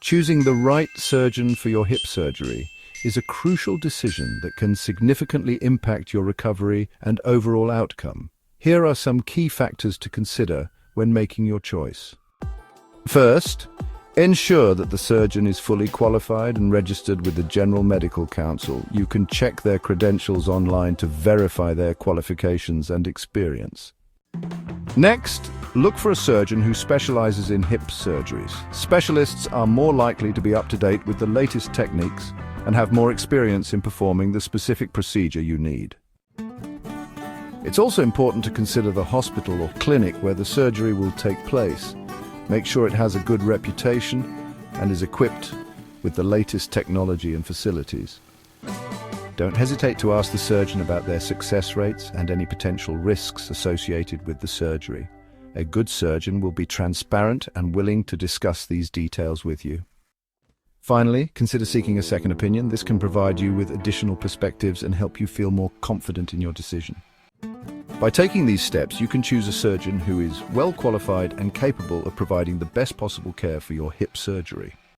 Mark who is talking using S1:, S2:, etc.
S1: Choosing the right surgeon for your hip surgery is a crucial decision that can significantly impact your recovery and overall outcome. Here are some key factors to consider when making your choice. First, ensure that the surgeon is fully qualified and registered with the General Medical Council. You can check their credentials online to verify their qualifications and experience. Next, look for a surgeon who specializes in hip surgeries. Specialists are more likely to be up to date with the latest techniques and have more experience in performing the specific procedure you need. It's also important to consider the hospital or clinic where the surgery will take place. Make sure it has a good reputation and is equipped with the latest technology and facilities. Don't hesitate to ask the surgeon about their success rates and any potential risks associated with the surgery. A good surgeon will be transparent and willing to discuss these details with you. Finally, consider seeking a second opinion. This can provide you with additional perspectives and help you feel more confident in your decision. By taking these steps, you can choose a surgeon who is well qualified and capable of providing the best possible care for your hip surgery.